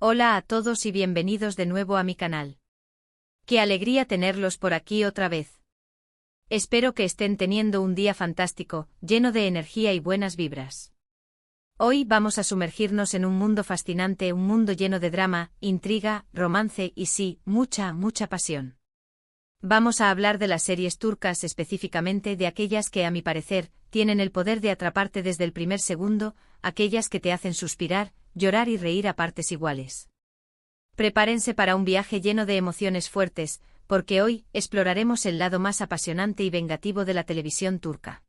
Hola a todos y bienvenidos de nuevo a mi canal. Qué alegría tenerlos por aquí otra vez. Espero que estén teniendo un día fantástico, lleno de energía y buenas vibras. Hoy vamos a sumergirnos en un mundo fascinante, un mundo lleno de drama, intriga, romance y sí, mucha pasión. Vamos a hablar de las series turcas, específicamente de aquellas que, a mi parecer, tienen el poder de atraparte desde el primer segundo, aquellas que te hacen suspirar, llorar y reír a partes iguales. Prepárense para un viaje lleno de emociones fuertes, porque hoy exploraremos el lado más apasionante y vengativo de la televisión turca.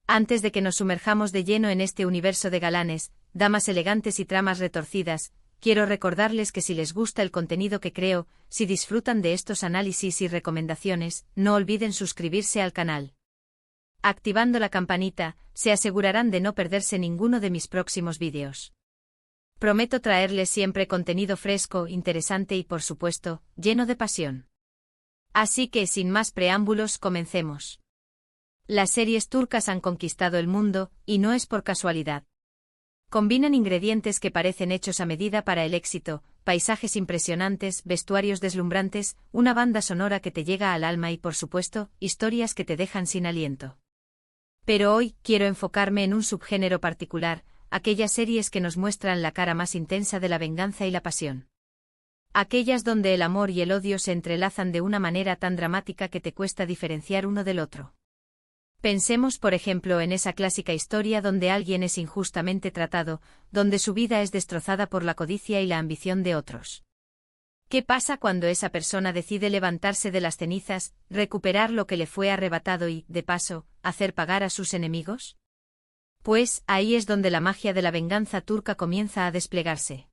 Antes de que nos sumerjamos de lleno en este universo de galanes, damas elegantes y tramas retorcidas, quiero recordarles que si les gusta el contenido que creo, si disfrutan de estos análisis y recomendaciones, no olviden suscribirse al canal. Activando la campanita, se asegurarán de no perderse ninguno de mis próximos vídeos. Prometo traerles siempre contenido fresco, interesante y, por supuesto, lleno de pasión. Así que, sin más preámbulos, comencemos. Las series turcas han conquistado el mundo, y no es por casualidad. Combinan ingredientes que parecen hechos a medida para el éxito, paisajes impresionantes, vestuarios deslumbrantes, una banda sonora que te llega al alma y, por supuesto, historias que te dejan sin aliento. Pero hoy quiero enfocarme en un subgénero particular, aquellas series que nos muestran la cara más intensa de la venganza y la pasión. Aquellas donde el amor y el odio se entrelazan de una manera tan dramática que te cuesta diferenciar uno del otro. Pensemos, por ejemplo, en esa clásica historia donde alguien es injustamente tratado, donde su vida es destrozada por la codicia y la ambición de otros. ¿Qué pasa cuando esa persona decide levantarse de las cenizas, recuperar lo que le fue arrebatado y, de paso, hacer pagar a sus enemigos? Pues, ahí es donde la magia de la venganza turca comienza a desplegarse.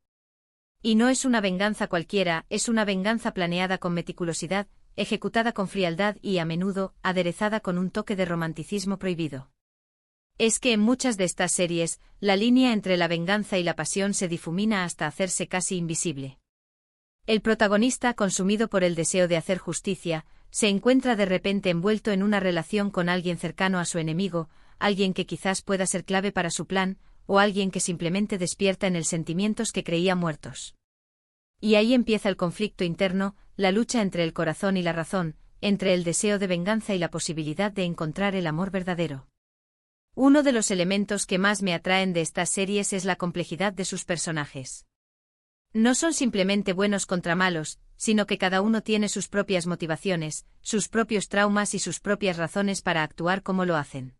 Y no es una venganza cualquiera, es una venganza planeada con meticulosidad, ejecutada con frialdad y, a menudo, aderezada con un toque de romanticismo prohibido. Es que en muchas de estas series, la línea entre la venganza y la pasión se difumina hasta hacerse casi invisible. El protagonista, consumido por el deseo de hacer justicia, se encuentra de repente envuelto en una relación con alguien cercano a su enemigo, alguien que quizás pueda ser clave para su plan, o alguien que simplemente despierta en él sentimientos que creía muertos. Y ahí empieza el conflicto interno, la lucha entre el corazón y la razón, entre el deseo de venganza y la posibilidad de encontrar el amor verdadero. Uno de los elementos que más me atraen de estas series es la complejidad de sus personajes. No son simplemente buenos contra malos, sino que cada uno tiene sus propias motivaciones, sus propios traumas y sus propias razones para actuar como lo hacen.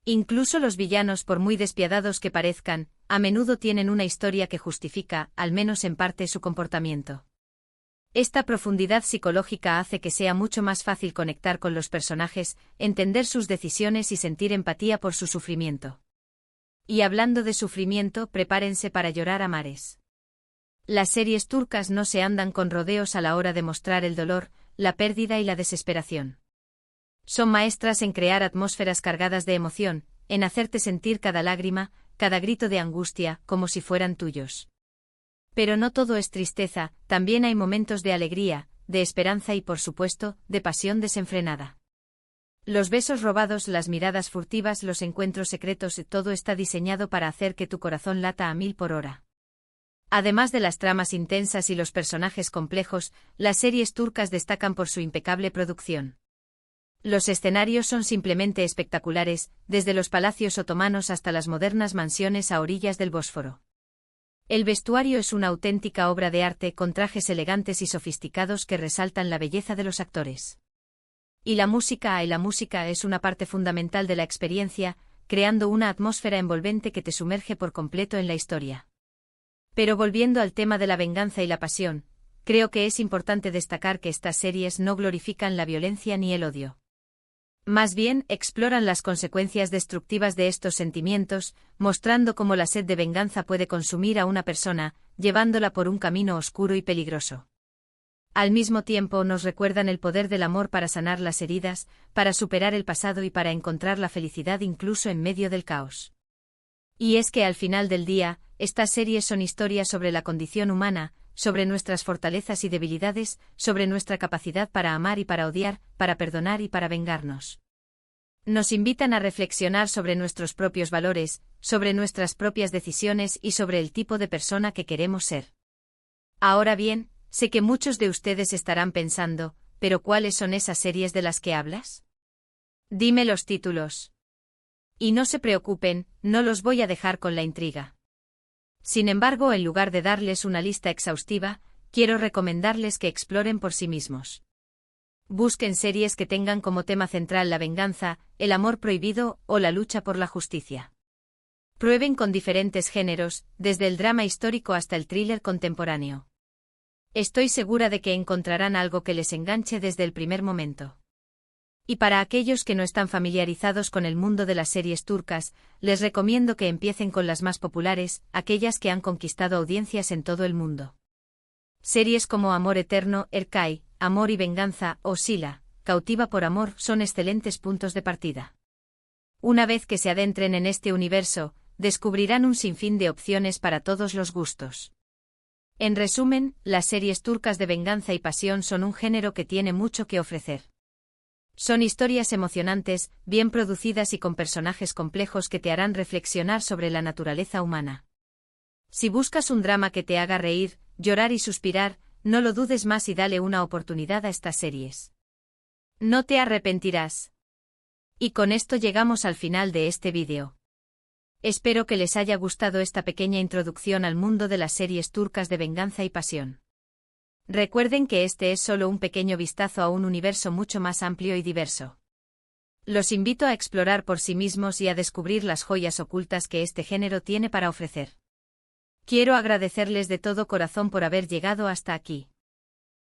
Incluso los villanos, por muy despiadados que parezcan, a menudo tienen una historia que justifica, al menos en parte, su comportamiento. Esta profundidad psicológica hace que sea mucho más fácil conectar con los personajes, entender sus decisiones y sentir empatía por su sufrimiento. Y hablando de sufrimiento, prepárense para llorar a mares. Las series turcas no se andan con rodeos a la hora de mostrar el dolor, la pérdida y la desesperación. Son maestras en crear atmósferas cargadas de emoción, en hacerte sentir cada lágrima, cada grito de angustia, como si fueran tuyos. Pero no todo es tristeza, también hay momentos de alegría, de esperanza y, por supuesto, de pasión desenfrenada. Los besos robados, las miradas furtivas, los encuentros secretos, todo está diseñado para hacer que tu corazón lata a 1000 por hora. Además de las tramas intensas y los personajes complejos, las series turcas destacan por su impecable producción. Los escenarios son simplemente espectaculares, desde los palacios otomanos hasta las modernas mansiones a orillas del Bósforo. El vestuario es una auténtica obra de arte con trajes elegantes y sofisticados que resaltan la belleza de los actores. Y la música es una parte fundamental de la experiencia, creando una atmósfera envolvente que te sumerge por completo en la historia. Pero volviendo al tema de la venganza y la pasión, creo que es importante destacar que estas series no glorifican la violencia ni el odio. Más bien, exploran las consecuencias destructivas de estos sentimientos, mostrando cómo la sed de venganza puede consumir a una persona, llevándola por un camino oscuro y peligroso. Al mismo tiempo nos recuerdan el poder del amor para sanar las heridas, para superar el pasado y para encontrar la felicidad incluso en medio del caos. Y es que al final del día, estas series son historias sobre la condición humana, sobre nuestras fortalezas y debilidades, sobre nuestra capacidad para amar y para odiar, para perdonar y para vengarnos. Nos invitan a reflexionar sobre nuestros propios valores, sobre nuestras propias decisiones y sobre el tipo de persona que queremos ser. Ahora bien, sé que muchos de ustedes estarán pensando, ¿pero cuáles son esas series de las que hablas? Dime los títulos. Y no se preocupen, no los voy a dejar con la intriga. Sin embargo, en lugar de darles una lista exhaustiva, quiero recomendarles que exploren por sí mismos. Busquen series que tengan como tema central la venganza, el amor prohibido o la lucha por la justicia. Prueben con diferentes géneros, desde el drama histórico hasta el thriller contemporáneo. Estoy segura de que encontrarán algo que les enganche desde el primer momento. Y para aquellos que no están familiarizados con el mundo de las series turcas, les recomiendo que empiecen con las más populares, aquellas que han conquistado audiencias en todo el mundo. Series como Amor Eterno, Erkay, Amor y Venganza o Sila, Cautiva por Amor son excelentes puntos de partida. Una vez que se adentren en este universo, descubrirán un sinfín de opciones para todos los gustos. En resumen, las series turcas de venganza y pasión son un género que tiene mucho que ofrecer. Son historias emocionantes, bien producidas y con personajes complejos que te harán reflexionar sobre la naturaleza humana. Si buscas un drama que te haga reír, llorar y suspirar, no lo dudes más y dale una oportunidad a estas series. No te arrepentirás. Y con esto llegamos al final de este vídeo. Espero que les haya gustado esta pequeña introducción al mundo de las series turcas de venganza y pasión. Recuerden que este es solo un pequeño vistazo a un universo mucho más amplio y diverso. Los invito a explorar por sí mismos y a descubrir las joyas ocultas que este género tiene para ofrecer. Quiero agradecerles de todo corazón por haber llegado hasta aquí.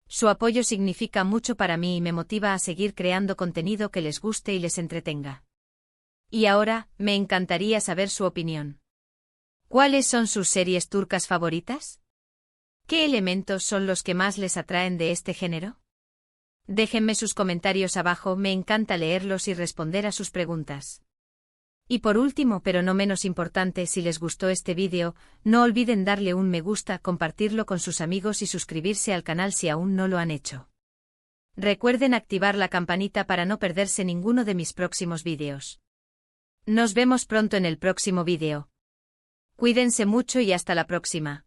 Su apoyo significa mucho para mí y me motiva a seguir creando contenido que les guste y les entretenga. Y ahora, me encantaría saber su opinión. ¿Cuáles son sus series turcas favoritas? ¿Qué elementos son los que más les atraen de este género? Déjenme sus comentarios abajo, me encanta leerlos y responder a sus preguntas. Y por último, pero no menos importante, si les gustó este vídeo, no olviden darle un me gusta, compartirlo con sus amigos y suscribirse al canal si aún no lo han hecho. Recuerden activar la campanita para no perderse ninguno de mis próximos vídeos. Nos vemos pronto en el próximo vídeo. Cuídense mucho y hasta la próxima.